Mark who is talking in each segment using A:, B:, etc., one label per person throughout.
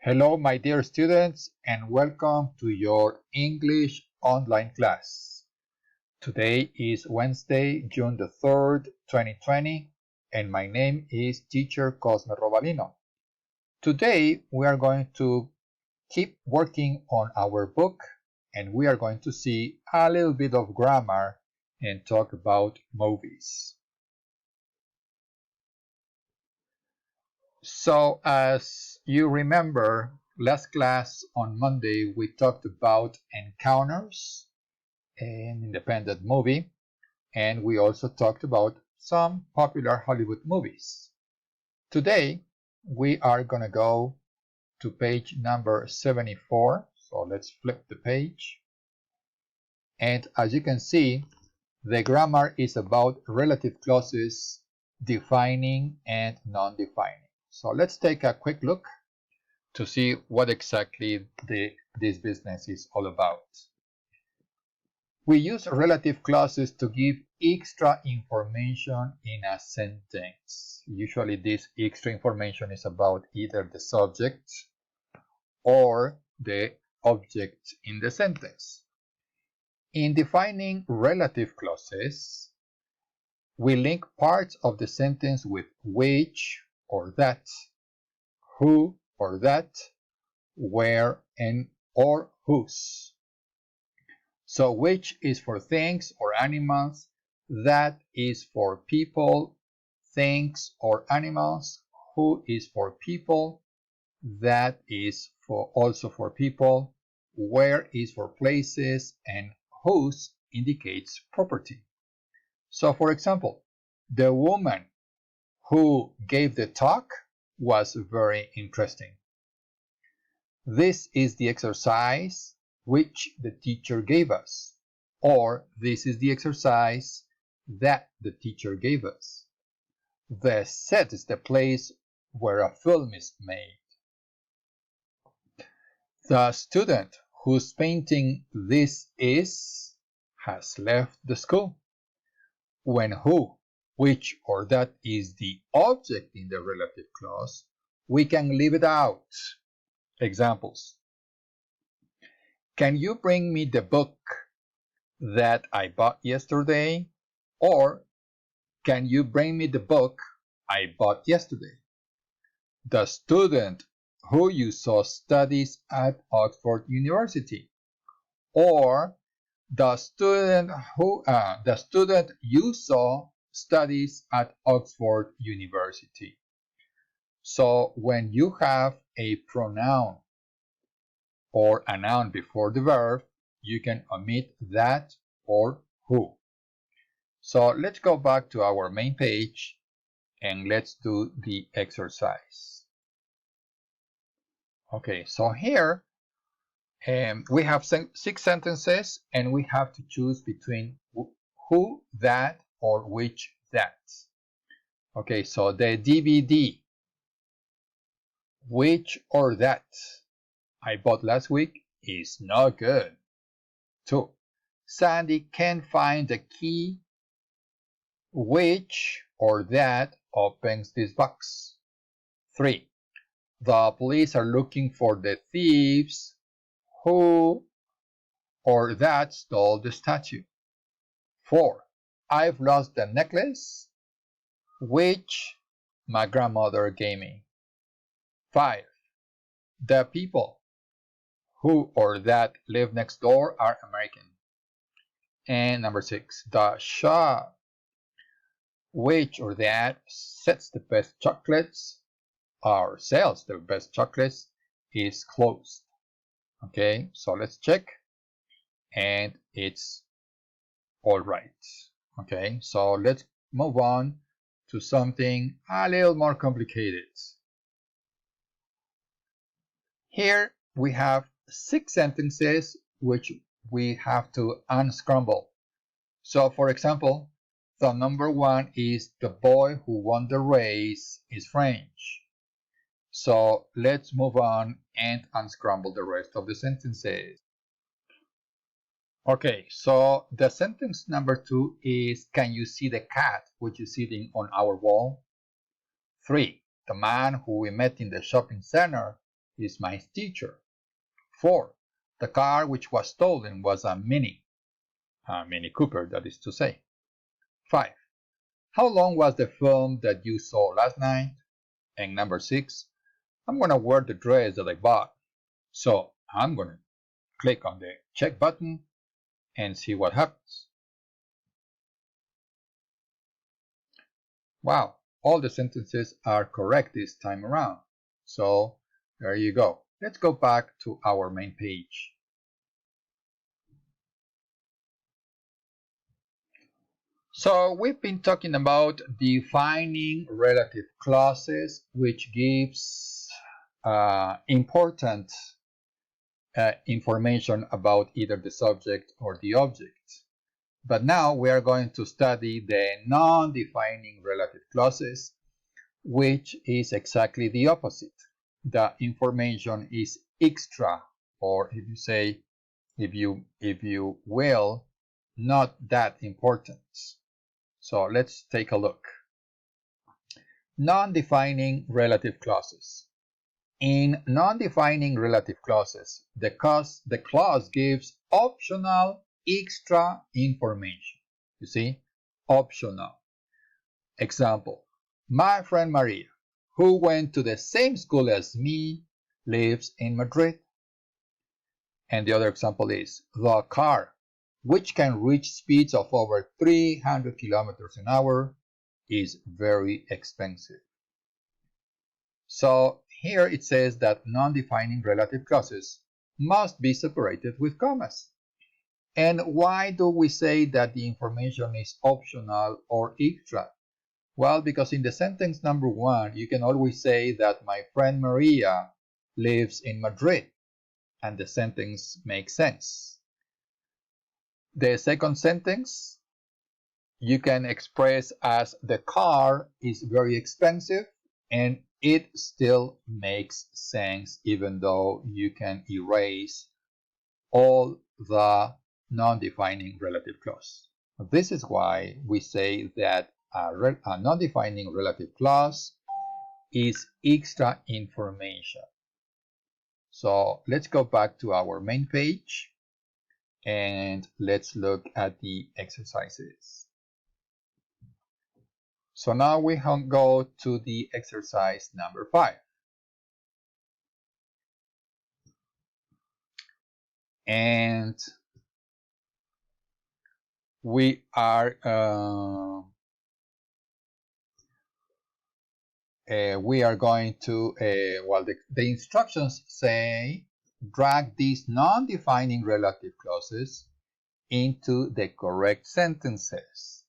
A: Hello, my dear students, and welcome to your English online class. Today is Wednesday, June the 3rd, 2020, and my name is Teacher CosmeRobalino. Today, we are going to keep working on our book, and we are going to see a little bit of grammar and talk about movies. So, as you remember, last class on Monday, we talked about encounters, an independent movie, and we also talked about some popular Hollywood movies. Today, we are going to go to page number 74. So let's flip the page. And as you can see, the grammar is about relative clauses, defining and non-defining. So let's take a quick look to see what exactly this business is all about. We use relative clauses to give extra information in a sentence. Usually this extra information is about either the subject or the object in the sentence. In defining relative clauses, we link parts of the sentence with which or that, who or that, where and or whose. So which is for things or animals, that is for people, things or animals, who is for people, that is also for people, where is for places, and whose indicates property. So for example, the woman who gave the talk was very interesting. This is the exercise which the teacher gave us, or this is the exercise that the teacher gave us. The set is the place where a film is made. The student whose painting this is has left the school. When who, which, or that is the object in the relative clause, we can leave it out. Examples. Can you bring me the book that I bought yesterday? Or can you bring me the book I bought yesterday? The student who you saw studies at Oxford University. Or the student you saw studies at Oxford University. So when you have a pronoun or a noun before the verb, you can omit that or who. So let's go back to our main page and let's do the exercise. Okay, so here we have 6 sentences and we have to choose between who, that, or which, that. Okay, so the DVD, which or that I bought last week is not good. 2. Sandy can't find the key which or that opens this box. 3. The police are looking for the thieves who or that stole the statue. 4. I've lost the necklace which my grandmother gave me. 5. The people who or that live next door are American. And number 6, the shop which or that sells the best chocolates is closed. Okay, so let's check, and it's all right. Okay, so let's move on to something a little more complicated. Here we have 6 sentences which we have to unscramble. So for example, the number 1 is the boy who won the race is French. So let's move on and unscramble the rest of the sentences. Okay, so the sentence number 2 is, can you see the cat which is sitting on our wall? 3. The man who we met in the shopping center is my teacher. 4. The car which was stolen was a Mini Cooper, that is to say. 5. How long was the film that you saw last night? And number 6, I'm going to wear the dress that I bought. So I'm going to click on the check button and see what happens. Wow, all the sentences are correct this time around. So there you go. Let's go back to our main page. So we've been talking about defining relative clauses, which gives important information about either the subject or the object. But now we are going to study the non-defining relative clauses, which is exactly the opposite. The information is extra, or if you say, if you will, not that important. So let's take a look. Non-defining relative clauses. In non-defining relative clauses, the clause gives optional extra information. You see, optional. Example, my friend Maria, who went to the same school as me, lives in Madrid. And the other example is, the car, which can reach speeds of over 300 kilometers an hour, is very expensive. So here it says that non-defining relative clauses must be separated with commas. And why do we say that the information is optional or extra? Well, because in the sentence number 1, you can always say that my friend Maria lives in Madrid, and the sentence makes sense. The second sentence, you can express as the car is very expensive, and it still makes sense even though you can erase all the non-defining relative clause. This is why we say that a non-defining relative clause is extra information. So let's go back to our main page and let's look at the exercises. So now we go to the exercise number 5. And we are going to, well, the instructions say, drag these non-defining relative clauses into the correct sentences.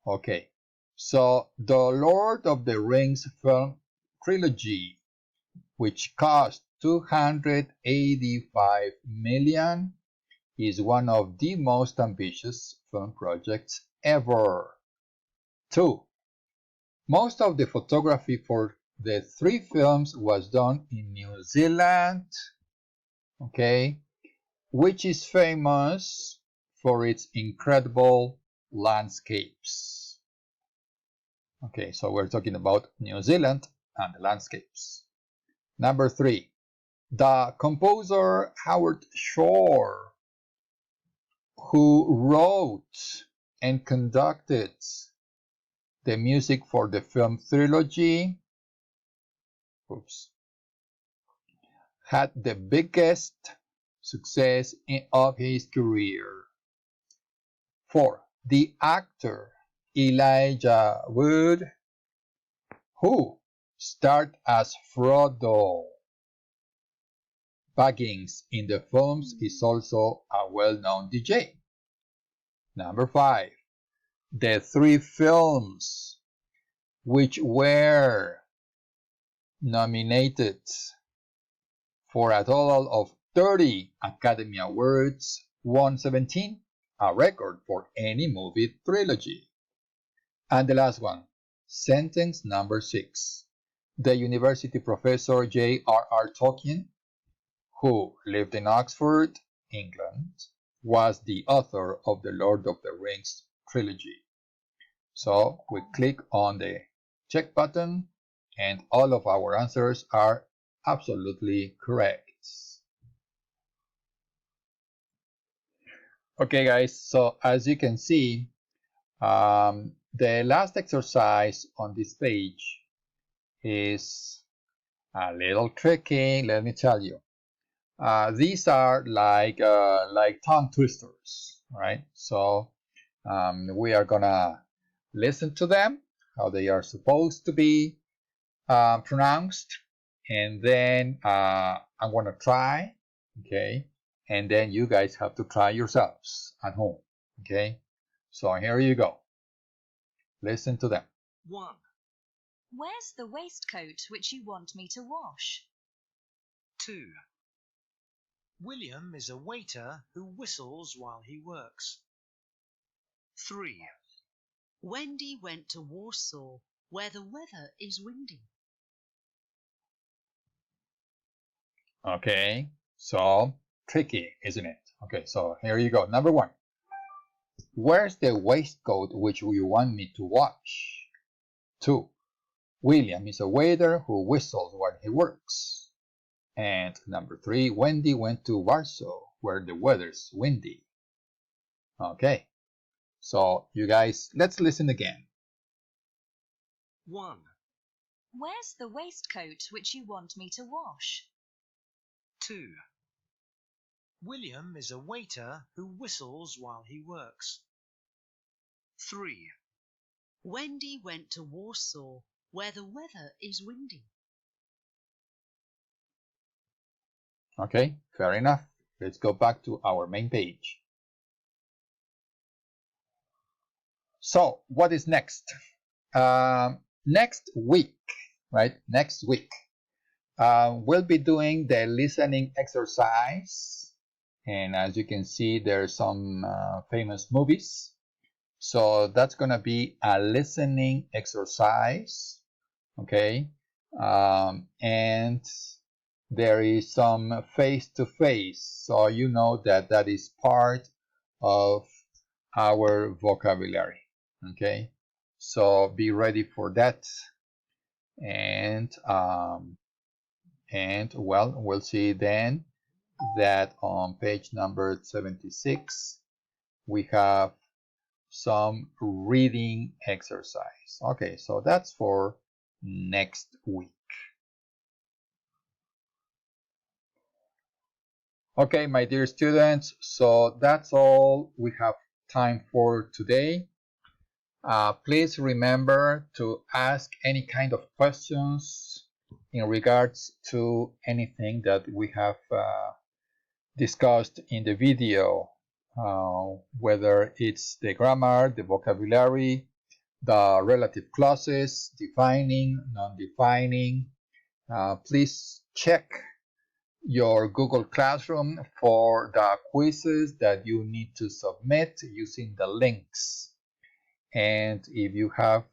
A: Okay, so the Lord of the Rings film trilogy, which cost 285 million, is one of the most ambitious film projects ever. 2. Most of the photography for the 3 films was done in New Zealand, okay, which is famous for its incredible landscapes. Okay, so we're talking about New Zealand and the landscapes. Number 3, the composer Howard Shore, who wrote and conducted the music for the film trilogy, had the biggest success of his career. 4. The actor Elijah Wood, who starred as Frodo Baggins in the films, is also a well-known DJ. Number 5. The 3 films which were nominated for a total of 30 Academy Awards won 17, a record for any movie trilogy. And the last one, sentence number 6. The university professor J.R.R. Tolkien, who lived in Oxford, England, was the author of the Lord of the Rings trilogy. So we click on the check button and all of our answers are absolutely correct. Okay, guys, so as you can see, the last exercise on this page is a little tricky, let me tell you. These are like tongue twisters, right? So we are gonna listen to them, how they are supposed to be pronounced, and then I'm gonna try, okay? And then you guys have to try yourselves at home, okay? So here you go. Listen to them.
B: 1.
C: Where's the waistcoat which you want me to wash?
B: 2. William is a waiter who whistles while he works. 3.
C: Wendy went to Warsaw, where the weather is windy.
A: Okay, so tricky, isn't it? Okay, so here you go. Number 1. Where's the waistcoat which you want me to wash? 2. William is a waiter who whistles while he works. And number 3, Wendy went to Warsaw, where the weather's windy. Okay, so you guys, let's listen again.
B: 1.
C: Where's the waistcoat which you want me to wash?
B: 2. William is a waiter who whistles while he works. 3.
C: Wendy went to Warsaw, where the weather is windy.
A: Okay, fair enough. Let's go back to our main page. So, what is next? Next week, right? Next week, we'll be doing the listening exercise. And as you can see, there's some famous movies. So that's going to be a listening exercise. Okay. And there is some face-to-face. So you know that that is part of our vocabulary. Okay. So be ready for that. And well, we'll see then that on page number 76 we have some reading exercise. Okay, so that's for next week. Okay, my dear students, so that's all we have time for today. Please remember to ask any kind of questions in regards to anything that we have discussed in the video, whether it's the grammar, the vocabulary, the relative clauses, defining, non-defining. Please check your Google Classroom for the quizzes that you need to submit using the links. And if you have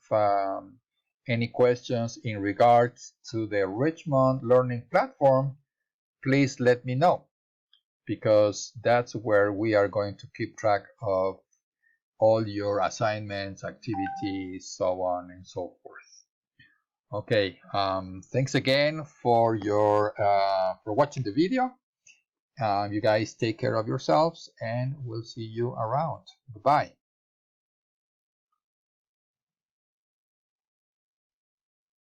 A: any questions in regards to the Richmond Learning Platform, please let me know, because that's where we are going to keep track of all your assignments, activities, so on and so forth. Okay, thanks again for watching the video. You guys take care of yourselves, and we'll see you around. Bye-bye.